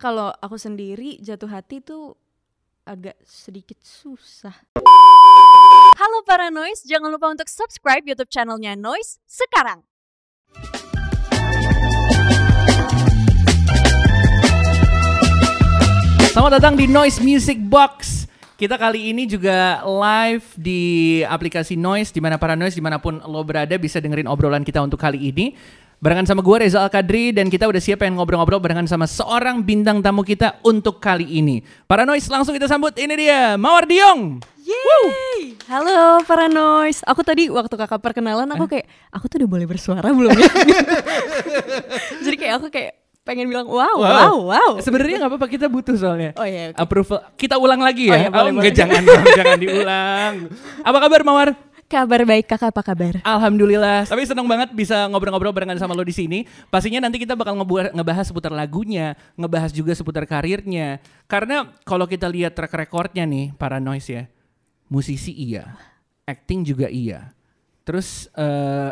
kalau aku sendiri jatuh hati tuh agak sedikit susah. Halo para Noise, jangan lupa untuk subscribe YouTube channelnya Noise sekarang. Selamat datang di Noise Music Box. Kita kali ini juga live di aplikasi Noise, dimana para Noise dimanapun lo berada bisa dengerin obrolan kita untuk kali ini. Barengan sama gue Reza Al-Kadri dan kita udah siap pengen ngobrol-ngobrol barengan sama seorang bintang tamu kita untuk kali ini. Para Noise langsung kita sambut, ini dia Mawar Diong. Yeay! Halo para Noise. Aku tadi waktu kakak perkenalan aku kayak, aku tuh udah boleh bersuara belum ya? Jadi kayak aku kayak pengen bilang wow. Sebenarnya nggak apa-apa, kita butuh soalnya. Oh iya. Okay. Approval. Kita ulang lagi ya. Oh, iya, boleh. Jangan diulang. Apa kabar Mawar? Kabar baik, kakak apa kabar? Alhamdulillah. Tapi senang banget bisa ngobrol-ngobrol barengan sama lo di sini. Pastinya nanti kita bakal ngebahas seputar lagunya, ngebahas juga seputar karirnya. Karena kalau kita lihat track recordnya nih para Noise ya, musisi iya, acting juga iya. Terus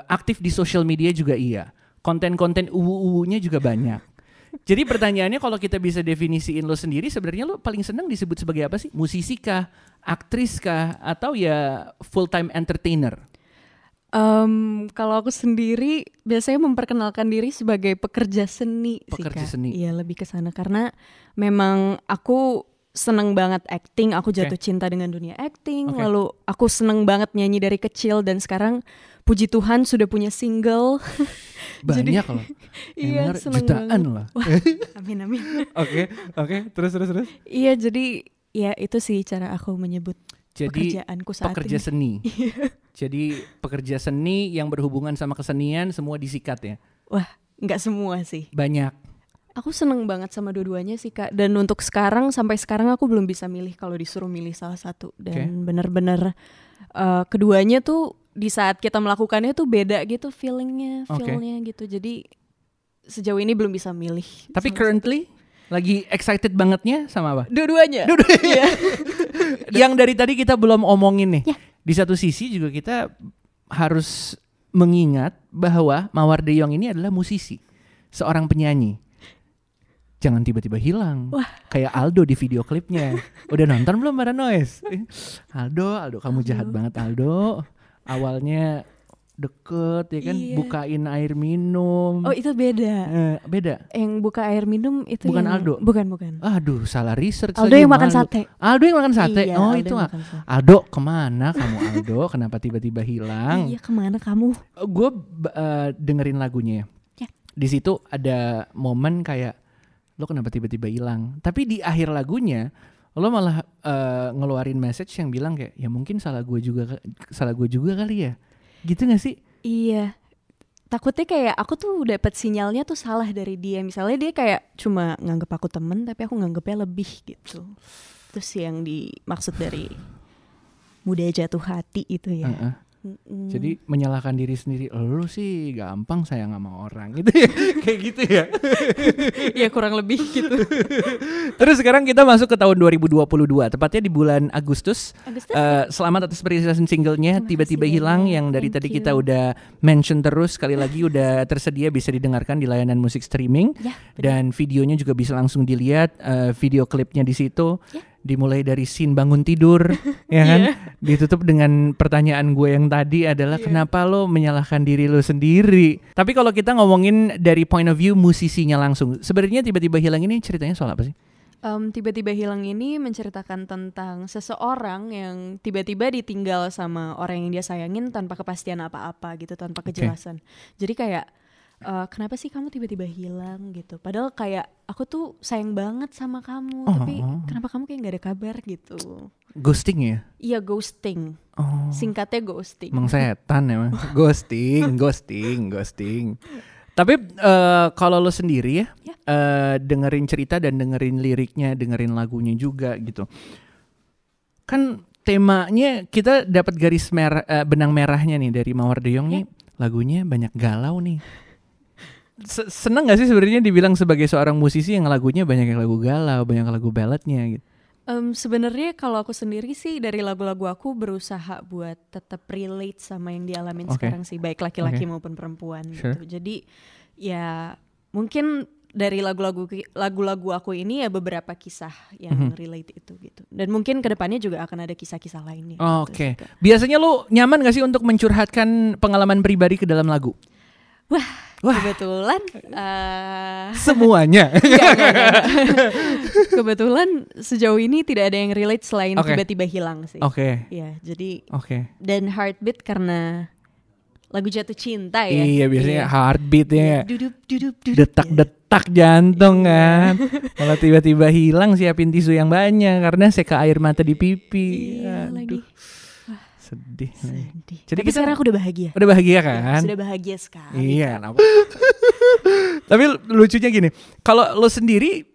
aktif di social media juga iya. Konten-konten uwu-uwunya juga banyak. Jadi pertanyaannya kalau kita bisa definisiin lo sendiri, sebenarnya lo paling senang disebut sebagai apa sih? Musisi kah? Aktris kah? Atau ya full time entertainer? Kalau aku sendiri biasanya memperkenalkan diri sebagai pekerja seni sih Kak. Seni. Iya, lebih ke sana karena memang aku seneng banget acting, aku jatuh cinta dengan dunia acting, lalu aku seneng banget nyanyi dari kecil dan sekarang puji Tuhan sudah punya single. Banyak loh. Iya, seneng jutaan banget. lah. Wah, amin. Oke. Terus. Iya, jadi ya itu sih cara aku menyebut pekerjaanku saat pekerja ini. seni. Jadi pekerja seni yang berhubungan sama kesenian semua disikat ya? Wah, nggak semua sih. Banyak. Aku seneng banget sama dua-duanya sih Kak. Dan untuk sampai sekarang aku belum bisa milih kalau disuruh milih salah satu. Dan benar-benar keduanya tuh di saat kita melakukannya tuh beda gitu feelnya gitu. Jadi sejauh ini belum bisa milih. Tapi currently lagi excited bangetnya sama apa? Dua-duanya. Iya. Yang dari tadi kita belum omongin nih. Ya. Di satu sisi juga kita harus mengingat bahwa Mawar Diong ini adalah musisi, seorang penyanyi. Jangan tiba-tiba hilang. Wah. Kayak Aldo di video klipnya. Udah nonton belum para Noise? Aldo kamu jahat banget Aldo. Awalnya deket ya kan, bukain air minum. Oh itu beda. Beda. Yang buka air minum itu bukan yang... Aldo. Bukan. Aduh, salah research. Aldo yang makan sate. Aldo yang makan sate. Iya, Oh Aldo itu. Aldo Kemana kamu Aldo? Kenapa tiba-tiba hilang? Iya, kemana kamu? Gue dengerin lagunya. Ya. Di situ ada momen kayak lo kenapa tiba-tiba hilang? Tapi di akhir lagunya lo malah ngeluarin message yang bilang kayak ya mungkin salah gue juga kali ya. Gitu gak sih? Iya. Takutnya kayak aku tuh dapat sinyalnya tuh salah dari dia. Misalnya dia kayak cuma nganggep aku temen tapi aku nganggepnya lebih gitu. Terus yang dimaksud dari mudah jatuh hati itu ya. Jadi menyalahkan diri sendiri, lu sih gampang sayang sama orang gitu ya. Kayak gitu ya. Ya kurang lebih gitu. Terus sekarang kita masuk ke tahun 2022, tepatnya di bulan Agustus. Selamat atas perilisan singlenya Tiba-tiba Hilang yang dari tadi kita udah mention terus, sekali lagi udah tersedia bisa didengarkan di layanan musik streaming. Ya, dan videonya juga bisa langsung dilihat, video klipnya di situ. Ya. Dimulai dari scene bangun tidur ya kan, ditutup dengan pertanyaan gue yang tadi adalah kenapa lo menyalahkan diri lo sendiri. Tapi kalau kita ngomongin dari point of view musisinya langsung, sebenarnya Tiba-tiba Hilang ini ceritanya soal apa sih? Tiba-tiba Hilang ini menceritakan tentang seseorang yang tiba-tiba ditinggal sama orang yang dia sayangin tanpa kepastian apa-apa gitu, tanpa kejelasan. Jadi kayak kenapa sih kamu tiba-tiba hilang gitu? Padahal kayak aku tuh sayang banget sama kamu, tapi kenapa kamu kayak gak ada kabar gitu? Ghosting ya? Iya, ghosting. Singkatnya ghosting. Emang setan emang. Ghosting. Tapi kalau lo sendiri ya, dengerin cerita dan dengerin liriknya, dengerin lagunya juga gitu. Kan temanya kita dapat garis benang merahnya nih dari Mawar Diong nih, lagunya banyak galau nih. Seneng gak sih sebenarnya dibilang sebagai seorang musisi yang lagunya banyak lagu galau, banyak lagu balladnya gitu? Sebenarnya kalau aku sendiri sih dari lagu-lagu aku berusaha buat tetap relate sama yang dialamin sekarang sih, baik laki-laki maupun perempuan gitu. Jadi ya mungkin dari lagu-lagu aku ini ya beberapa kisah yang relate itu gitu. Dan mungkin kedepannya juga akan ada kisah-kisah lainnya. Oke. Biasanya lu nyaman gak sih untuk mencurhatkan pengalaman pribadi ke dalam lagu? Wah. Kebetulan semuanya. Enggak. Kebetulan sejauh ini tidak ada yang relate selain tiba-tiba hilang sih. Ya, jadi dan Heartbeat karena lagu jatuh cinta ya. Iya, biasanya Heartbeat ya. Dudup, detak jantung kan. Kalau tiba-tiba hilang siapin tisu yang banyak karena seka air mata di pipi. Iya lagi. Sedih. Jadi tapi sekarang aku udah bahagia. Udah bahagia kan? Sudah bahagia sekali. Iya. Tapi lucunya gini, kalau lo sendiri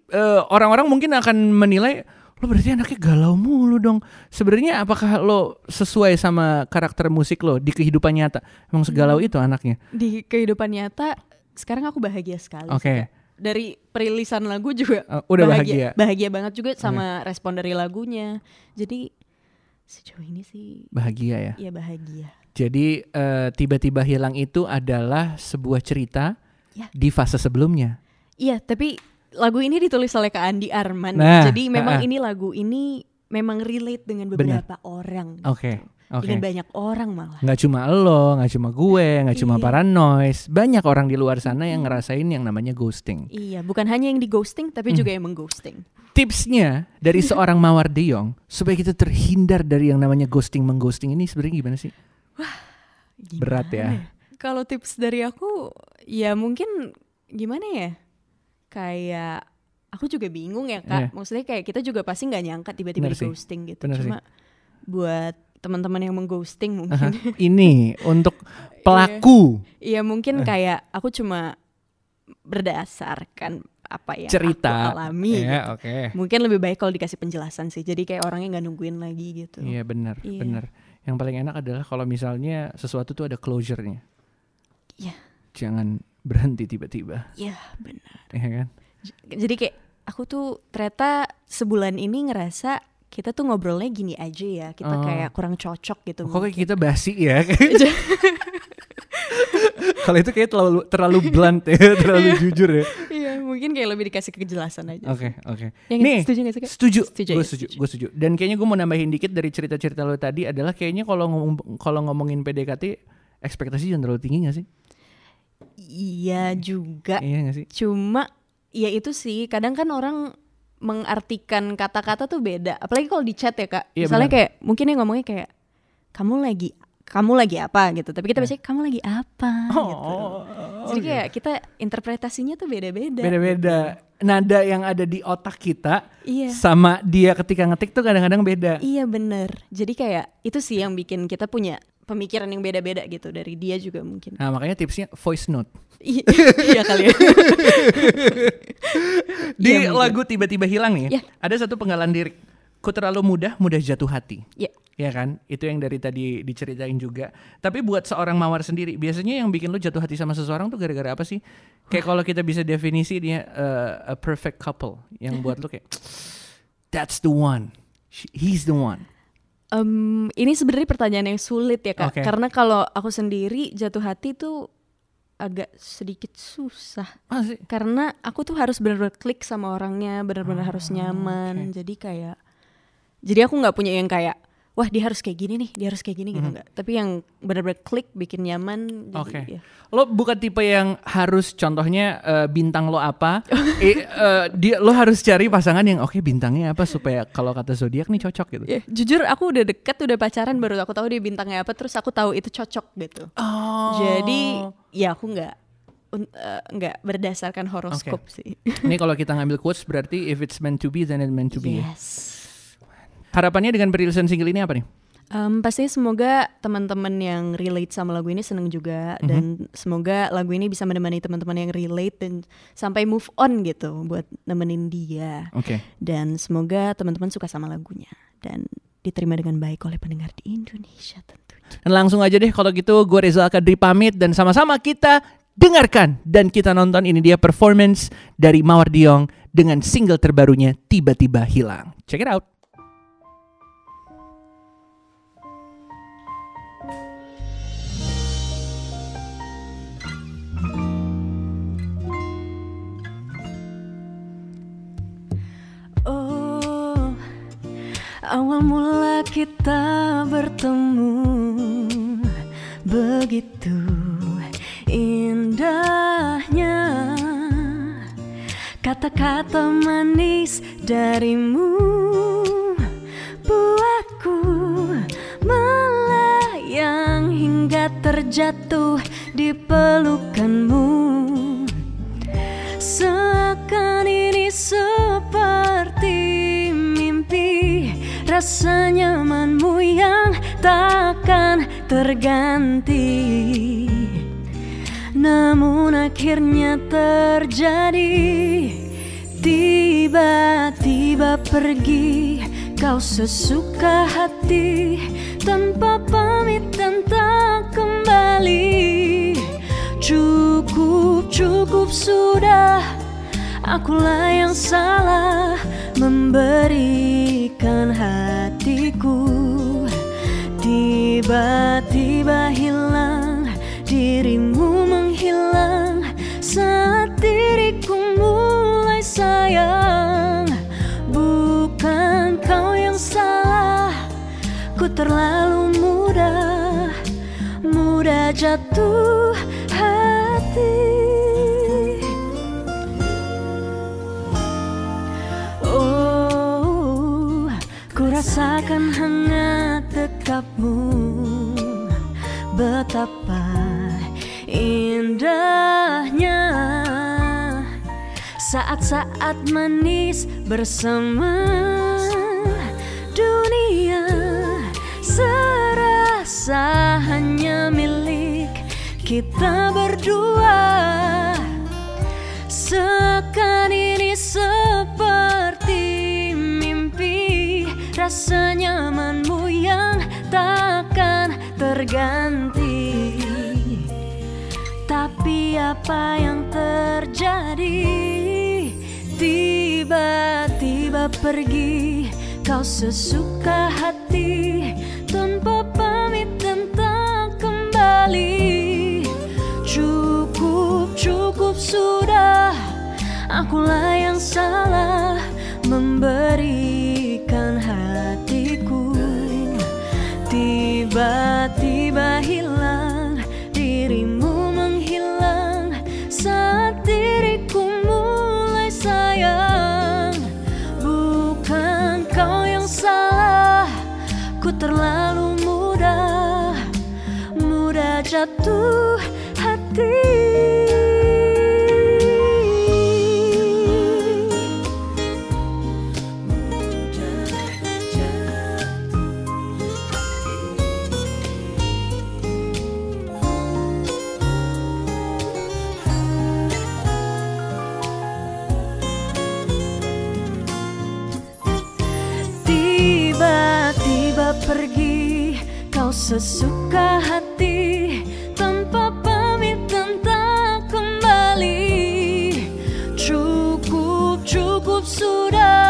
orang-orang mungkin akan menilai lo berarti anaknya galau mulu dong. Sebenarnya apakah lo sesuai sama karakter musik lo di kehidupan nyata? Emang segalau itu anaknya? Di kehidupan nyata sekarang aku bahagia sekali. Dari perilisan lagu juga udah bahagia. Bahagia banget juga sama respon dari lagunya. Jadi sejauh ini sih bahagia ya? Iya bahagia. Jadi tiba-tiba hilang itu adalah sebuah cerita di fase sebelumnya. Iya, tapi lagu ini ditulis oleh Kak Andi Arman. Jadi memang ini lagu ini memang relate dengan beberapa orang. Dengan banyak orang malah. Nggak cuma lo, nggak cuma gue, nggak cuma Paranoise. Banyak orang di luar sana yang ngerasain yang namanya ghosting. Iya, bukan hanya yang di ghosting tapi juga yang mengghosting. Tipsnya dari seorang Mawar De Jong supaya kita terhindar dari yang namanya ghosting-mengghosting ini sebenarnya gimana sih? Wah, gimana berat ya. Kalau tips dari aku ya mungkin gimana ya? Kayak aku juga bingung ya Kak. Maksudnya kayak kita juga pasti nggak nyangka tiba-tiba di ghosting gitu. Cuma buat teman-teman yang mengghosting mungkin. Ini untuk pelaku. Iya mungkin kayak aku cuma berdasarkan apa ya cerita aku alami. Mungkin lebih baik kalau dikasih penjelasan sih. Jadi kayak orangnya nggak nungguin lagi gitu. Iya benar. Yang paling enak adalah kalau misalnya sesuatu tuh ada closure-nya. Iya. Jangan berhenti tiba-tiba. Iya benar. Iya kan? Jadi kayak aku tuh ternyata sebulan ini ngerasa kita tuh ngobrolnya gini aja ya. Kita kayak kurang cocok gitu. Kok kayak kita basi ya? Kalau itu kayak terlalu blunt ya, terlalu jujur ya. Iya, mungkin kayak lebih dikasih kejelasan aja. Oke. Nih, setuju gak sih? Gue setuju. Dan kayaknya gue mau nambahin dikit dari cerita-cerita lo tadi adalah kayaknya kalau ngomongin PDKT ekspektasi jangan terlalu tinggi gak sih? Iya juga. Iya gak sih? Cuma ya itu sih, kadang kan orang mengartikan kata-kata tuh beda. Apalagi kalau di chat ya Kak. Iya, misalnya kayak mungkin yang ngomongnya kayak kamu lagi apa gitu. Tapi kita biasanya kamu lagi apa gitu. Jadi kayak kita interpretasinya tuh beda-beda. Beda-beda. Nada yang ada di otak kita sama dia ketika ngetik tuh kadang-kadang beda. Iya bener. Jadi kayak itu sih yang bikin kita punya pemikiran yang beda-beda gitu. Dari dia juga mungkin. Nah makanya tipsnya voice note. Iya kali ya. Di lagu Tiba-Tiba Hilang nih ada satu penggalan lirik. Ku terlalu mudah jatuh hati. Ya kan, itu yang dari tadi diceritain juga. Tapi buat seorang Mawar sendiri, biasanya yang bikin lo jatuh hati sama seseorang tuh gara-gara apa sih? Kayak kalau kita bisa definisi dia a perfect couple, yang buat lo kayak that's the one, he's the one. Ini sebenarnya pertanyaan yang sulit ya Kak, karena kalau aku sendiri jatuh hati tuh agak sedikit susah. Karena aku tuh harus benar-benar klik sama orangnya, benar-benar harus nyaman. Jadi aku nggak punya yang kayak wah dia harus kayak gini nih, dia harus kayak gini gitu enggak. Tapi yang benar-benar klik, bikin nyaman. Jadi, Lo bukan tipe yang harus contohnya bintang lo apa, lo harus cari pasangan yang bintangnya apa supaya kalau kata zodiak nih cocok gitu. Jujur aku udah deket, udah pacaran baru aku tahu dia bintangnya apa, terus aku tahu itu cocok gitu. Jadi ya aku nggak berdasarkan horoskop sih. Ini kalau kita ngambil quotes berarti if it's meant to be then it's meant to be. Yes. Harapannya dengan perilisan single ini apa nih? Pastinya semoga teman-teman yang relate sama lagu ini seneng juga. Dan semoga lagu ini bisa menemani teman-teman yang relate dan sampai move on gitu buat nemenin dia. Dan semoga teman-teman suka sama lagunya dan diterima dengan baik oleh pendengar di Indonesia tentunya. Dan langsung aja deh kalau gitu, gue Reza Alkadri pamit dan sama-sama kita dengarkan dan kita nonton. Ini dia performance dari Mawar De Jong dengan single terbarunya Tiba-Tiba Hilang. Check it out. Awal mula kita bertemu begitu indahnya, kata-kata manis darimu buatku melayang hingga terjatuh di pelukanmu. Seakan ini seperti mimpi, rasa nyamanmu yang takkan terganti. Namun akhirnya terjadi, tiba-tiba pergi kau sesuka hati, tanpa pamit dan tak kembali. Cukup sudah, akulah yang salah memberikan hatiku. Tiba-tiba hilang, dirimu menghilang saat diriku mulai sayang. Bukan kau yang salah, ku terlalu mudah jatuh hati. Oh, ku rasakan hangat dekapmu, betapa indahnya saat-saat manis bersama. Dunia serasa hanya milik kita berdua. Seakan ini seperti mimpi, rasa nyamanmu yang takkan terganti. Tapi apa yang terjadi? Tiba-tiba pergi kau sesuka hati, tanpa pamit dan tak kembali. Cukup sudah, akulah yang salah memberikan hatiku. Tiba-tiba hilang, dirimu menghilang saat diriku mulai sayang. Bukan kau yang salah, ku terlalu mudah jatuh hati. Tiba-tiba pergi kau sesuka hati, tanpa pamit dan tak kembali. Cukup sudah,